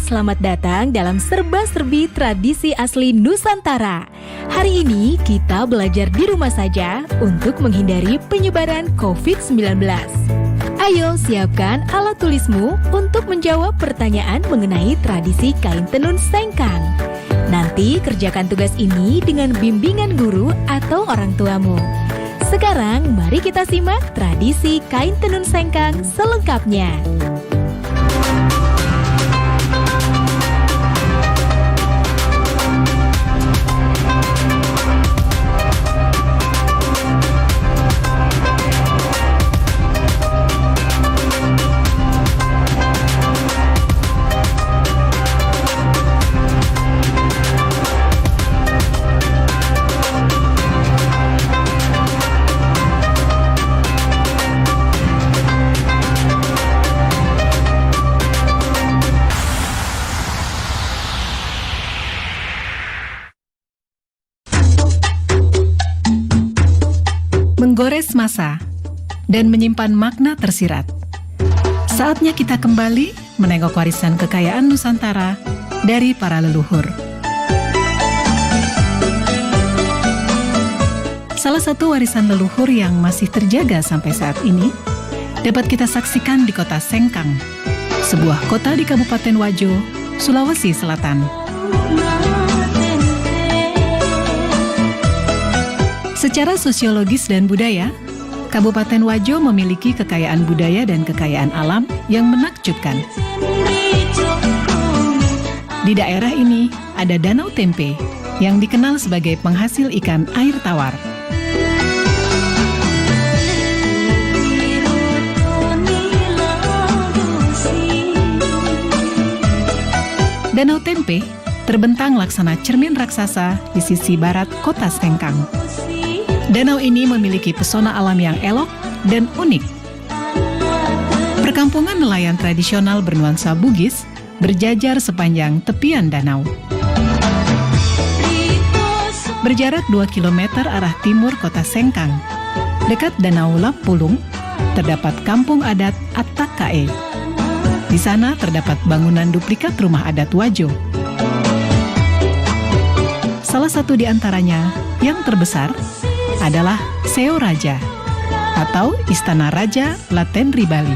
selamat datang dalam Serba-Serbi Tradisi Asli Nusantara. Hari ini kita belajar di rumah saja untuk menghindari penyebaran COVID-19. Ayo siapkan alat tulismu untuk menjawab pertanyaan mengenai tradisi kain tenun sengkang. Nanti kerjakan tugas ini dengan bimbingan guru atau orang tuamu. Sekarang mari kita simak tradisi kain tenun sengkang selengkapnya. Menggores masa dan menyimpan makna tersirat. Saatnya kita kembali menengok warisan kekayaan Nusantara dari para leluhur. Salah satu warisan leluhur yang masih terjaga sampai saat ini dapat kita saksikan di kota Sengkang, sebuah kota di Kabupaten Wajo, Sulawesi Selatan. Secara sosiologis dan budaya, Kabupaten Wajo memiliki kekayaan budaya dan kekayaan alam yang menakjubkan. Di daerah ini ada Danau Tempe yang dikenal sebagai penghasil ikan air tawar. Danau Tempe terbentang laksana cermin raksasa di sisi barat kota Sengkang. Danau ini memiliki pesona alam yang elok dan unik. Perkampungan nelayan tradisional bernuansa Bugis berjajar sepanjang tepian danau. Berjarak 2 km arah timur kota Sengkang, dekat Danau Lampulung, terdapat kampung adat Attakae. Di sana terdapat bangunan duplikat rumah adat Wajo. Salah satu di antaranya yang terbesar adalah Seo Raja atau Istana Raja Latenri Bali.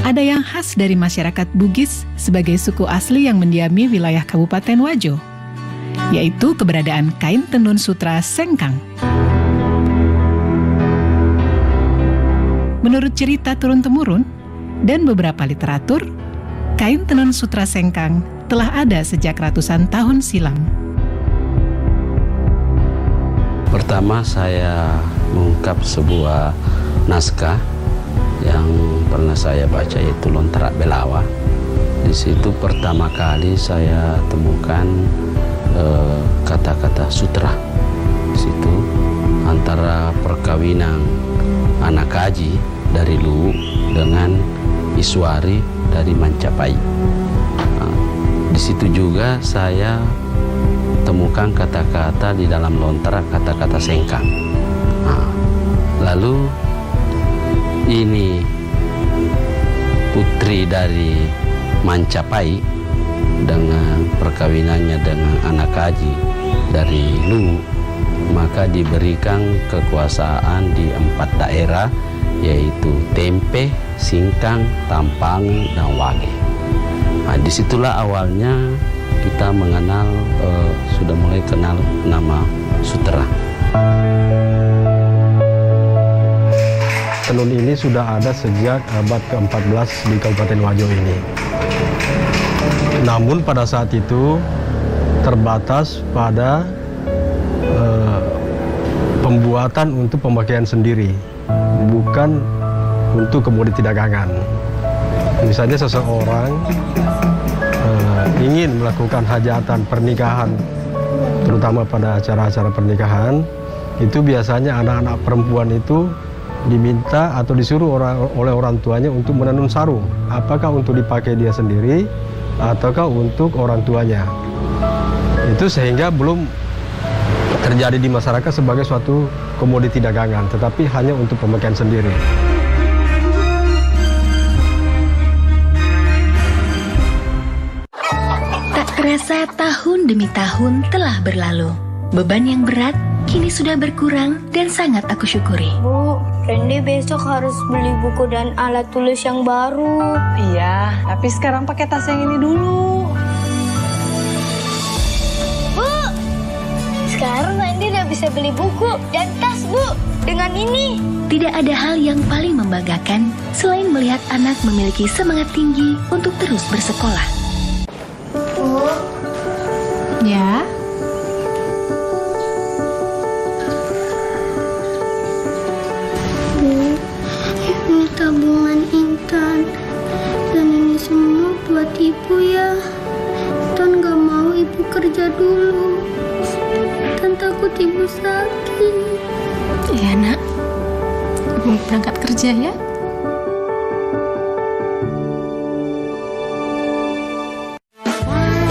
Ada yang khas dari masyarakat Bugis sebagai suku asli yang mendiami wilayah Kabupaten Wajo, yaitu keberadaan kain tenun sutra Sengkang. Menurut cerita turun-temurun dan beberapa literatur, kain tenun sutra Sengkang telah ada sejak ratusan tahun silam. Pertama saya mengungkap sebuah naskah yang pernah saya baca, yaitu Lontera Belawa. Di situ pertama kali saya temukan kata-kata sutra. Di situ antara perkawinan anak kaji dari Luwu dengan Iswari dari Mancapai. Di situ juga saya temukan kata-kata di dalam lontera, kata-kata Sengkang. Lalu ini putri dari Mancapai dengan perkawinannya dengan anak kaji dari Luwu, maka diberikan kekuasaan di 4 daerah, yaitu Tempe, Singkang, Tampangi, dan Wage. Disitulah awalnya kita mengenal, sudah mulai kenal nama sutra. Tenun ini sudah ada sejak abad ke-14 di Kabupaten Wajo ini. Namun pada saat itu terbatas pada pembuatan untuk pemakaian sendiri, bukan untuk komoditi dagangan. Misalnya seseorang ingin melakukan hajatan pernikahan, terutama pada acara-acara pernikahan, itu biasanya anak-anak perempuan itu diminta atau disuruh oleh orang tuanya untuk menenun sarung. Apakah untuk dipakai dia sendiri ataukah untuk orang tuanya. Itu sehingga belum terjadi di masyarakat sebagai suatu komoditi dagangan, tetapi hanya untuk pemakaian sendiri. Tak terasa tahun demi tahun telah berlalu. Beban yang berat kini sudah berkurang dan sangat aku syukuri. Bu, Randy besok harus beli buku dan alat tulis yang baru. Iya, tapi sekarang pakai tas yang ini dulu. Bu, sekarang Randy udah bisa beli buku dan tas, Bu. Dengan ini. Tidak ada hal yang paling membanggakan selain melihat anak memiliki semangat tinggi untuk terus bersekolah. Bu, Ya, ini tabungan Intan. Dan ini semua buat Ibu ya. Intan gak mau Ibu kerja dulu. Intan takut Ibu sakit. iya nak. Ibu berangkat kerja ya.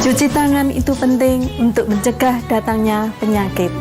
Cuci tangan itu penting untuk mencegah datangnya penyakit.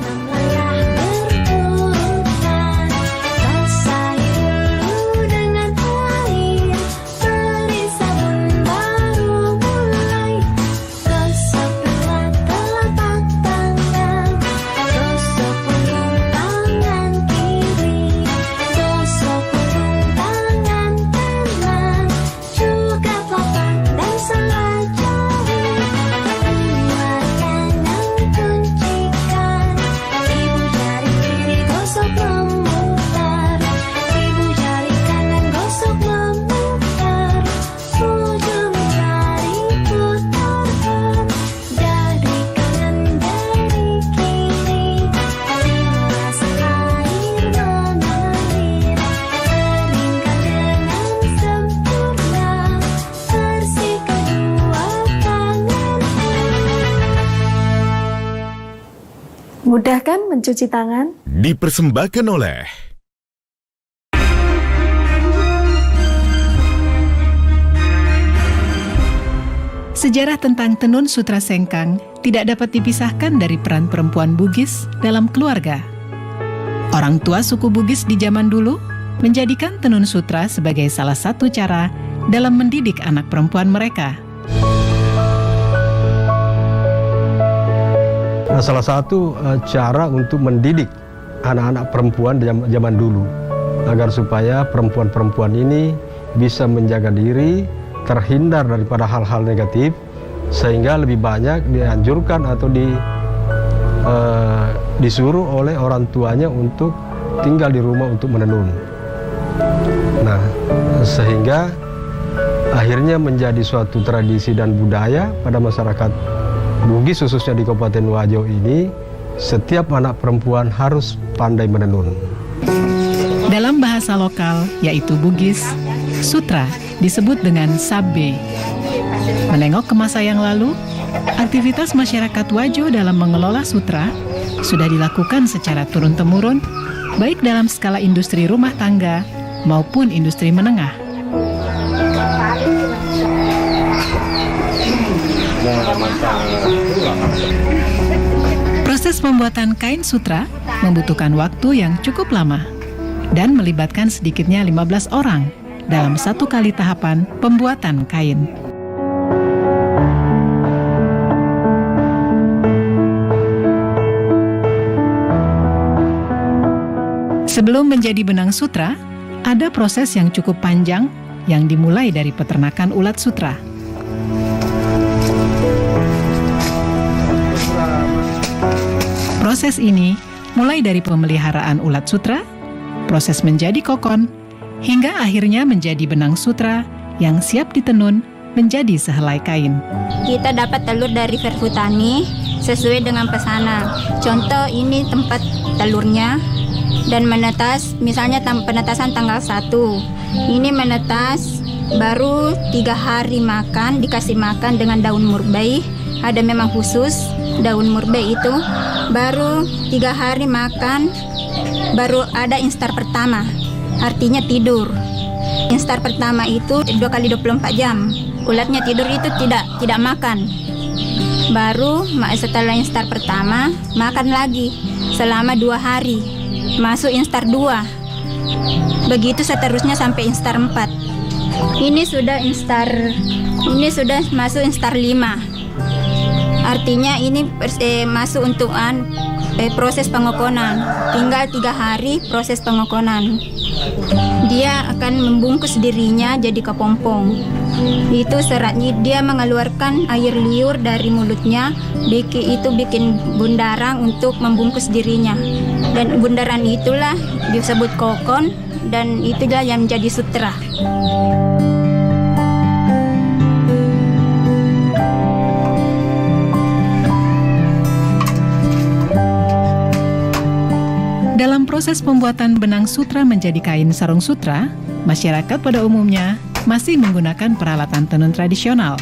Mudah kan mencuci tangan? Dipersembahkan oleh Sejarah tentang Tenun Sutra Sengkang tidak dapat dipisahkan dari peran perempuan Bugis dalam keluarga. Orang tua suku Bugis di zaman dulu menjadikan tenun sutra sebagai salah satu cara dalam mendidik anak perempuan mereka. Nah, salah satu cara untuk mendidik anak-anak perempuan di zaman dulu agar supaya perempuan-perempuan ini bisa menjaga diri, terhindar daripada hal-hal negatif, sehingga lebih banyak dianjurkan atau disuruh oleh orang tuanya untuk tinggal di rumah untuk menenun. Nah, sehingga akhirnya menjadi suatu tradisi dan budaya pada masyarakat Bugis, khususnya di Kabupaten Wajo ini, setiap anak perempuan harus pandai menenun. Dalam bahasa lokal, yaitu Bugis, sutra disebut dengan sabbe. Menengok ke masa yang lalu, aktivitas masyarakat Wajo dalam mengelola sutra sudah dilakukan secara turun-temurun, baik dalam skala industri rumah tangga maupun industri menengah. Proses pembuatan kain sutra membutuhkan waktu yang cukup lama dan melibatkan sedikitnya 15 orang dalam satu kali tahapan pembuatan kain. Sebelum menjadi benang sutra, ada proses yang cukup panjang yang dimulai dari peternakan ulat sutra. Proses ini mulai dari pemeliharaan ulat sutra, proses menjadi kokon, hingga akhirnya menjadi benang sutra yang siap ditenun menjadi sehelai kain. Kita dapat telur dari Verhutani sesuai dengan pesanan. Contoh ini tempat telurnya dan menetas, misalnya penetasan tanggal 1. Ini menetas baru 3 hari makan, dikasih makan dengan daun murbei. Ada memang khusus daun murbei itu. Baru 3 hari makan, baru ada instar pertama, artinya tidur. Instar pertama itu 2 kali 24 jam. Ulatnya tidur itu tidak makan. Baru setelah instar pertama makan lagi selama 2 hari, masuk instar 2. Begitu seterusnya sampai instar 4. Ini sudah masuk instar 5. Artinya ini masuk untuk proses pengokonan. Tinggal 3 hari proses pengokonan. Dia akan membungkus dirinya jadi kepompong. Itu seratnya, dia mengeluarkan air liur dari mulutnya. Itu bikin bundaran untuk membungkus dirinya. Dan bundaran itulah disebut kokon, dan itulah yang menjadi sutra. Dalam proses pembuatan benang sutra menjadi kain sarung sutra, masyarakat pada umumnya masih menggunakan peralatan tenun tradisional,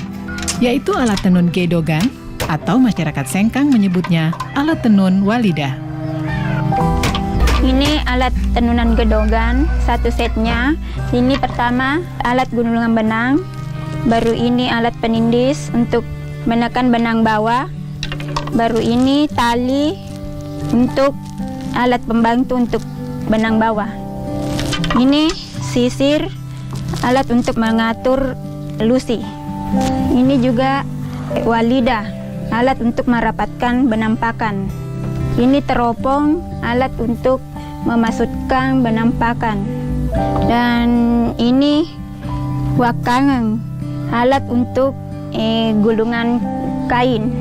yaitu alat tenun gedogan atau masyarakat Sengkang menyebutnya alat tenun walidah. Ini alat tenunan gedogan, 1 setnya. Ini pertama alat gulungan benang, baru ini alat penindis untuk menekan benang bawah, baru ini tali untuk alat pembantu untuk benang bawah. Ini sisir, alat untuk mengatur lusi. Ini juga walidah, alat untuk merapatkan benang pakan. Ini teropong, alat untuk memasukkan benang pakan. Dan ini wakangan, alat untuk gulungan kain.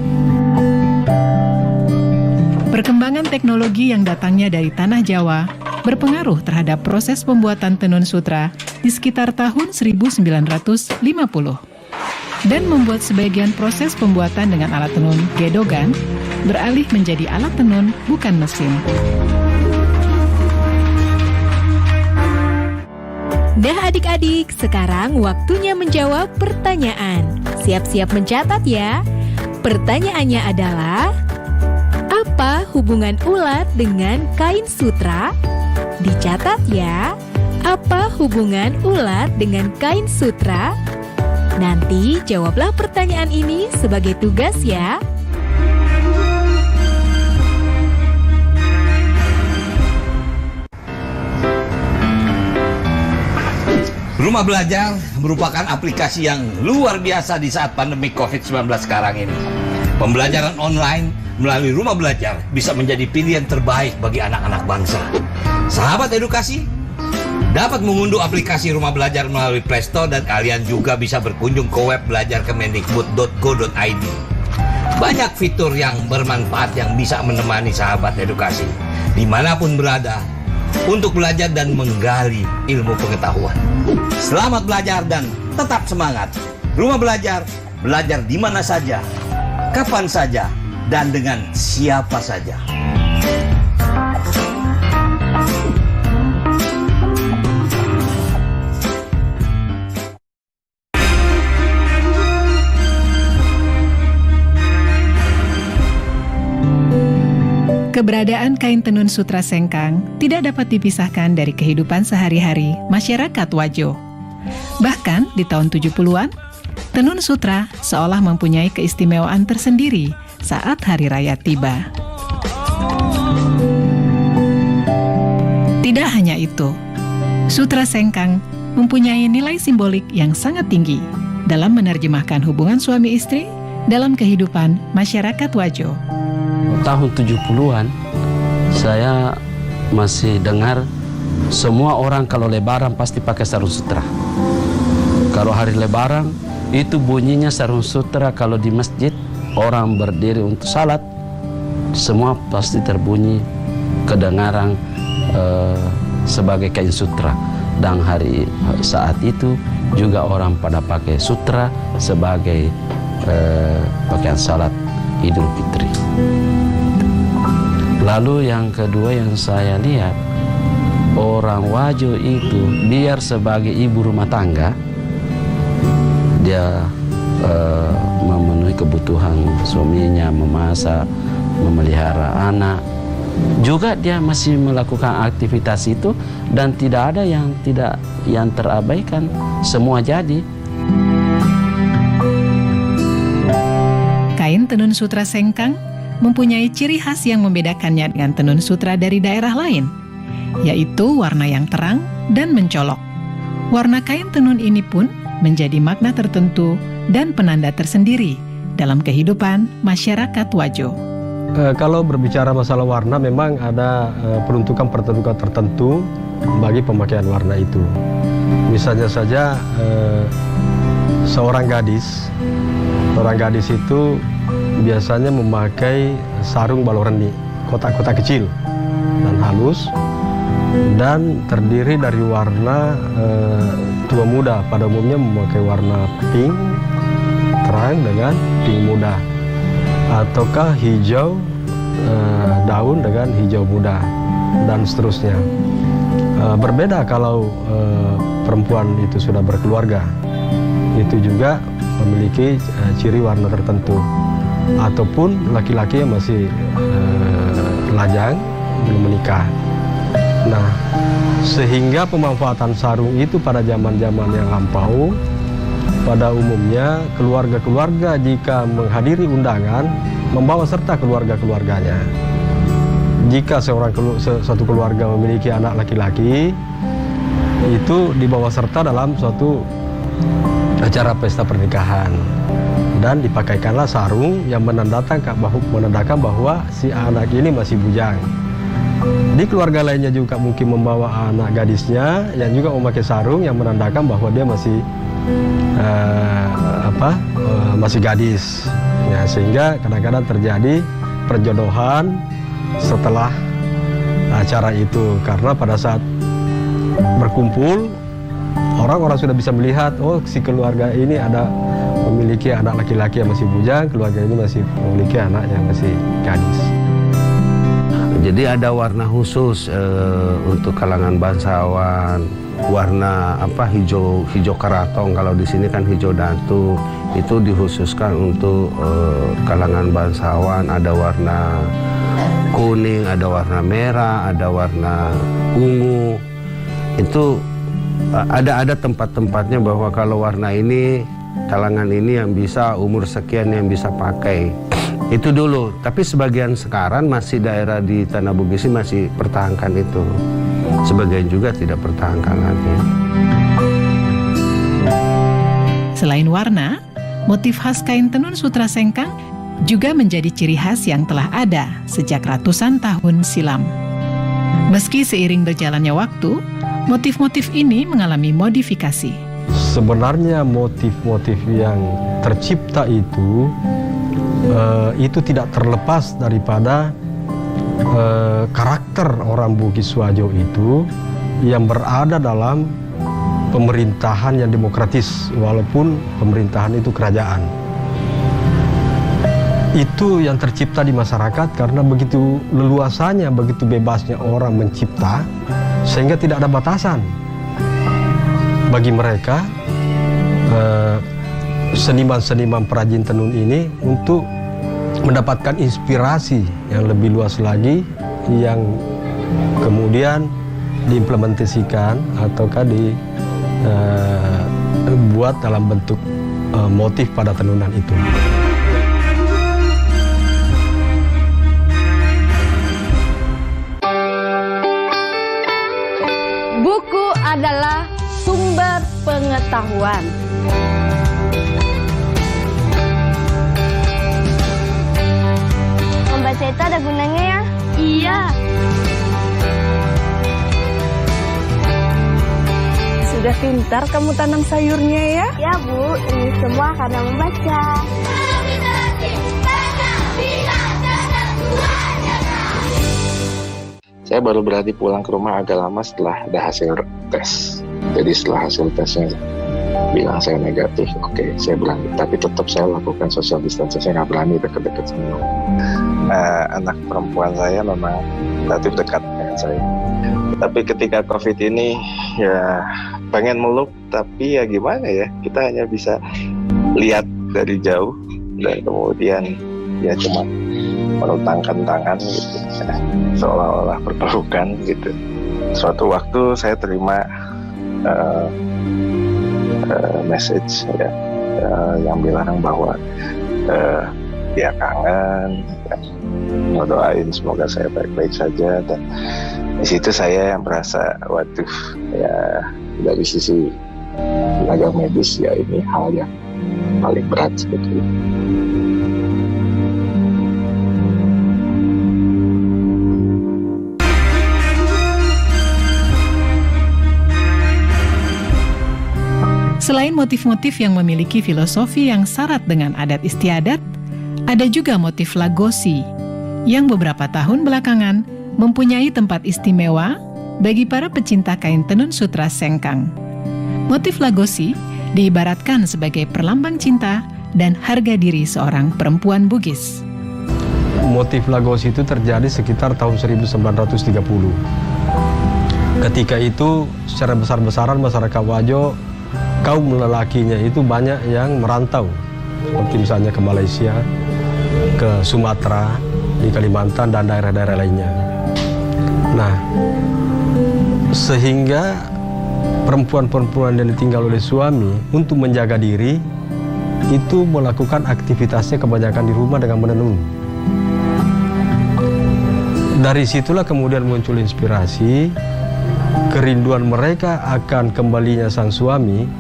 Perkembangan teknologi yang datangnya dari tanah Jawa berpengaruh terhadap proses pembuatan tenun sutra di sekitar tahun 1950 dan membuat sebagian proses pembuatan dengan alat tenun gedogan beralih menjadi alat tenun bukan mesin. Dah adik-adik, sekarang waktunya menjawab pertanyaan. Siap-siap mencatat ya. Pertanyaannya adalah, apa hubungan ulat dengan kain sutra? Dicatat ya. Apa hubungan ulat dengan kain sutra? Nanti jawablah pertanyaan ini sebagai tugas ya. Rumah Belajar merupakan aplikasi yang luar biasa di saat pandemi COVID-19 sekarang ini. Pembelajaran online melalui Rumah Belajar bisa menjadi pilihan terbaik bagi anak-anak bangsa. Sahabat edukasi, dapat mengunduh aplikasi Rumah Belajar melalui Play Store dan kalian juga bisa berkunjung ke web belajarkemendikbud.go.id. Banyak fitur yang bermanfaat yang bisa menemani sahabat edukasi dimanapun berada untuk belajar dan menggali ilmu pengetahuan. Selamat belajar dan tetap semangat. Rumah Belajar, belajar di mana saja, kapan saja, dan dengan siapa saja. Keberadaan kain tenun sutra Sengkang tidak dapat dipisahkan dari kehidupan sehari-hari masyarakat Wajo. Bahkan di tahun 70-an, tenun sutra seolah mempunyai keistimewaan tersendiri saat hari raya tiba. Tidak hanya itu, sutra Sengkang mempunyai nilai simbolik yang sangat tinggi dalam menerjemahkan hubungan suami istri dalam kehidupan masyarakat Wajo. Tahun 70-an saya masih dengar semua orang kalau lebaran pasti pakai sarung sutra. Kalau hari lebaran itu bunyinya sarung sutra. Kalau di masjid orang berdiri untuk salat, semua pasti terbunyi kedengaran sebagai kain sutra. Dan saat itu juga orang pada pakai sutra sebagai pakaian salat Idul Fitri. Lalu yang kedua yang saya lihat, orang Wajo itu biar sebagai ibu rumah tangga, dia memenuhi kebutuhan suaminya, memasak, memelihara anak. Juga dia masih melakukan aktivitas itu dan tidak ada yang terabaikan, semua jadi. Kain tenun sutra Sengkang mempunyai ciri khas yang membedakannya dengan tenun sutra dari daerah lain, yaitu warna yang terang dan mencolok. Warna kain tenun ini pun menjadi makna tertentu dan penanda tersendiri dalam kehidupan masyarakat Wajo. Kalau berbicara masalah warna, memang ada peruntukan-peruntukan tertentu bagi pemakaian warna itu. Misalnya saja seorang gadis itu biasanya memakai sarung baloreni, kotak-kotak kecil dan halus, dan terdiri dari warna tua muda. Pada umumnya memakai warna pink terang dengan pink muda, ataukah hijau daun dengan hijau muda, dan seterusnya. Berbeda kalau perempuan itu sudah berkeluarga, itu juga memiliki ciri warna tertentu, ataupun laki-laki yang masih lajang belum menikah. Nah, sehingga pemanfaatan sarung itu pada zaman-zaman yang lampau, pada umumnya keluarga-keluarga jika menghadiri undangan membawa serta keluarga-keluarganya. Jika suatu keluarga memiliki anak laki-laki, itu dibawa serta dalam suatu acara pesta pernikahan, dan dipakaikanlah sarung yang menandakan bahwa si anak ini masih bujang. Di keluarga lainnya juga mungkin membawa anak gadisnya yang juga memakai sarung yang menandakan bahwa dia masih masih gadis. Ya, sehingga kadang-kadang terjadi perjodohan setelah acara itu, karena pada saat berkumpul orang-orang sudah bisa melihat, oh si keluarga ini ada memiliki anak laki-laki yang masih bujang, keluarga ini masih memiliki anak yang masih gadis. Jadi ada warna khusus untuk kalangan bangsawan, warna hijau karatong, kalau di sini kan hijau datu, itu dikhususkan untuk kalangan bangsawan. Ada warna kuning, ada warna merah, ada warna ungu. Itu ada tempat-tempatnya bahwa kalau warna ini, kalangan ini yang bisa, umur sekian yang bisa pakai. Itu dulu, tapi sebagian sekarang masih daerah di Tanah Bugis masih pertahankan itu. Sebagian juga tidak pertahankan lagi. Selain warna, motif khas kain tenun sutra sengkang juga menjadi ciri khas yang telah ada sejak ratusan tahun silam. Meski seiring berjalannya waktu, motif-motif ini mengalami modifikasi. Sebenarnya motif-motif yang tercipta itu tidak terlepas daripada karakter orang Bugis Wajo itu yang berada dalam pemerintahan yang demokratis, walaupun pemerintahan itu kerajaan. Itu yang tercipta di masyarakat karena begitu leluasanya, begitu bebasnya orang mencipta, sehingga tidak ada batasan bagi mereka seniman-seniman perajin tenun ini untuk mendapatkan inspirasi yang lebih luas lagi, yang kemudian diimplementasikan ataukah dibuat dalam bentuk motif pada tenunan itu. Buku adalah sumber pengetahuan. Membaca itu ada gunanya ya? Iya. Sudah pintar kamu tanam sayurnya ya? Ya Bu, ini semua karena membaca. Saya baru berani pulang ke rumah agak lama setelah ada hasil tes. Jadi setelah hasil tesnya bilang saya negatif, oke, saya berani. Tapi tetap saya lakukan social distancing, saya nggak berani dekat-dekat semua. Anak perempuan saya memang relatif dekat dengan saya. Tapi ketika COVID ini ya pengen meluk, tapi ya gimana ya, kita hanya bisa lihat dari jauh dan kemudian ya cuma merutangkan tangan gitu, seolah-olah berpelukan gitu. Suatu waktu saya terima message ya, yang bilang bahwa dia kangen, dan ngedoain semoga saya baik-baik saja. Dan di situ saya yang merasa, waduh, ya dari sisi tenaga medis ya ini hal yang paling berat sebetulnya. Selain motif-motif yang memiliki filosofi yang syarat dengan adat istiadat, ada juga motif Lagosi yang beberapa tahun belakangan mempunyai tempat istimewa bagi para pecinta kain tenun sutra Sengkang. Motif Lagosi diibaratkan sebagai perlambang cinta dan harga diri seorang perempuan Bugis. Motif Lagosi itu terjadi sekitar tahun 1930. Ketika itu secara besar-besaran masyarakat Wajo, kaum lelakinya itu banyak yang merantau, seperti misalnya ke Malaysia, ke Sumatera, di Kalimantan, dan daerah-daerah lainnya. Nah, sehingga perempuan-perempuan yang ditinggal oleh suami untuk menjaga diri, itu melakukan aktivitasnya kebanyakan di rumah dengan menenun. Dari situlah kemudian muncul inspirasi, kerinduan mereka akan kembalinya sang suami,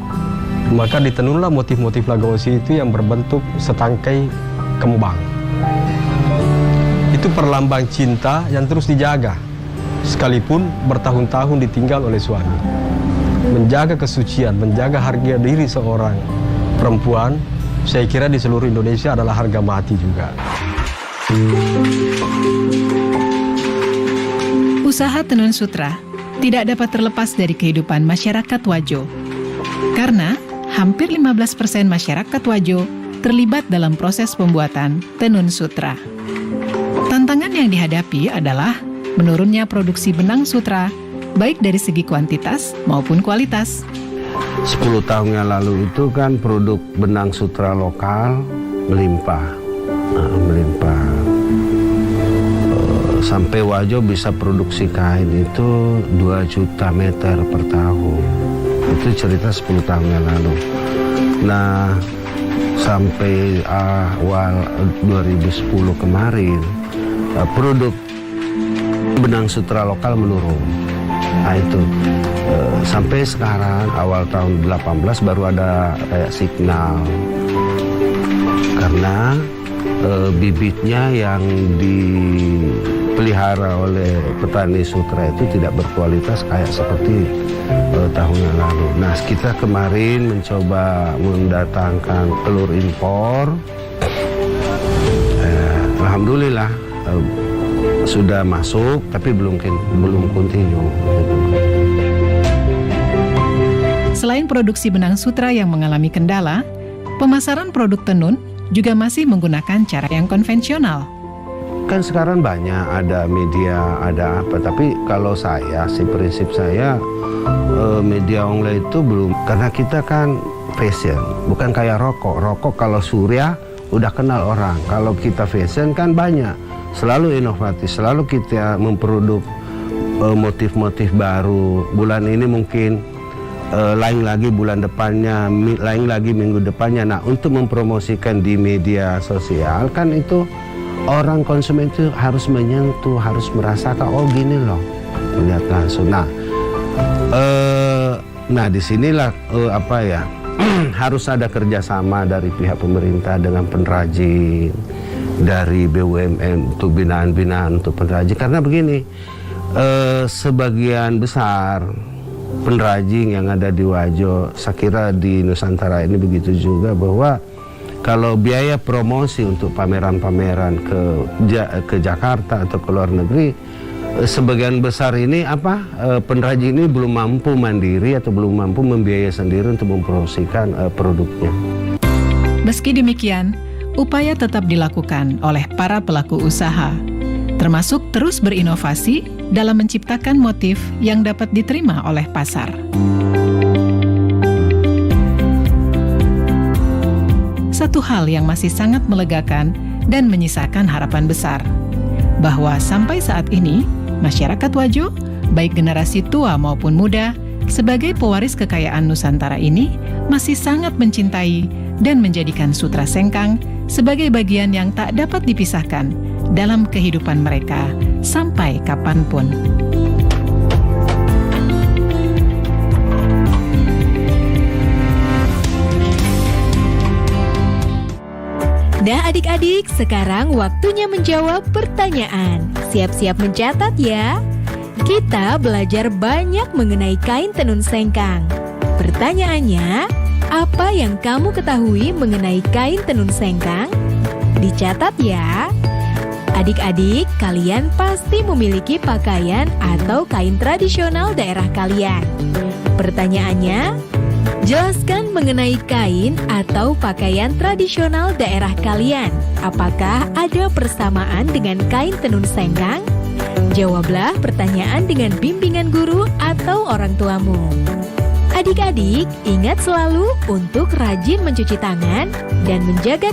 maka ditenunlah motif-motif Lagosi itu yang berbentuk setangkai kembang. Itu perlambang cinta yang terus dijaga, sekalipun bertahun-tahun ditinggal oleh suami. Menjaga kesucian, menjaga harga diri seorang perempuan, saya kira di seluruh Indonesia adalah harga mati juga. Usaha tenun sutra tidak dapat terlepas dari kehidupan masyarakat Wajo. Karena hampir 15% masyarakat Wajo terlibat dalam proses pembuatan tenun sutra. Tantangan yang dihadapi adalah menurunnya produksi benang sutra, baik dari segi kuantitas maupun kualitas. 10 tahun yang lalu itu kan produk benang sutra lokal melimpah. Sampai Wajo bisa produksi kain itu 2 juta meter per tahun. Itu cerita 10 tahun yang lalu. Nah, sampai awal 2010 kemarin, produk benang sutra lokal menurun. Nah itu, sampai sekarang awal tahun 18 baru ada kayak signal. Karena bibitnya yang dipelihara oleh petani sutra itu tidak berkualitas kayak seperti tahun yang lalu. Nah, kita kemarin mencoba mendatangkan telur impor. Alhamdulillah sudah masuk, tapi belum continue. Selain produksi benang sutra yang mengalami kendala, pemasaran produk tenun juga masih menggunakan cara yang konvensional. Kan sekarang banyak, ada media, ada apa. Tapi kalau saya, prinsip saya, media online itu belum. Karena kita kan fashion, bukan kayak rokok. Rokok kalau surya, udah kenal orang. Kalau kita fashion kan banyak. Selalu inovatif, selalu kita memproduk motif-motif baru. Bulan ini mungkin lain lagi bulan depannya, lain lagi minggu depannya. Nah, untuk mempromosikan di media sosial kan itu orang konsumen itu harus menyentuh, harus merasakan, oh gini loh, melihat langsung. Nah disinilah harus ada kerjasama dari pihak pemerintah dengan pengrajin, dari BUMN untuk binaan-binaan untuk pengrajin. Karena begini, sebagian besar pengrajin yang ada di Wajo, saya kira di Nusantara ini begitu juga, bahwa kalau biaya promosi untuk pameran-pameran ke Jakarta atau ke luar negeri, sebagian besar ini pengrajin ini belum mampu mandiri atau belum mampu membiayai sendiri untuk mempromosikan produknya. Meski demikian, upaya tetap dilakukan oleh para pelaku usaha, termasuk terus berinovasi dalam menciptakan motif yang dapat diterima oleh pasar. Satu hal yang masih sangat melegakan dan menyisakan harapan besar, bahwa sampai saat ini, masyarakat Wajo, baik generasi tua maupun muda, sebagai pewaris kekayaan Nusantara ini, masih sangat mencintai dan menjadikan sutra Sengkang sebagai bagian yang tak dapat dipisahkan dalam kehidupan mereka sampai kapanpun. Nah adik-adik, sekarang waktunya menjawab pertanyaan. Siap-siap mencatat ya. Kita belajar banyak mengenai kain tenun sengkang. Pertanyaannya, apa yang kamu ketahui mengenai kain tenun sengkang? Dicatat ya. Adik-adik, kalian pasti memiliki pakaian atau kain tradisional daerah kalian. Pertanyaannya, jelaskan mengenai kain atau pakaian tradisional daerah kalian. Apakah ada persamaan dengan kain tenun sengkang? Jawablah pertanyaan dengan bimbingan guru atau orang tuamu. Adik-adik, ingat selalu untuk rajin mencuci tangan dan menjaga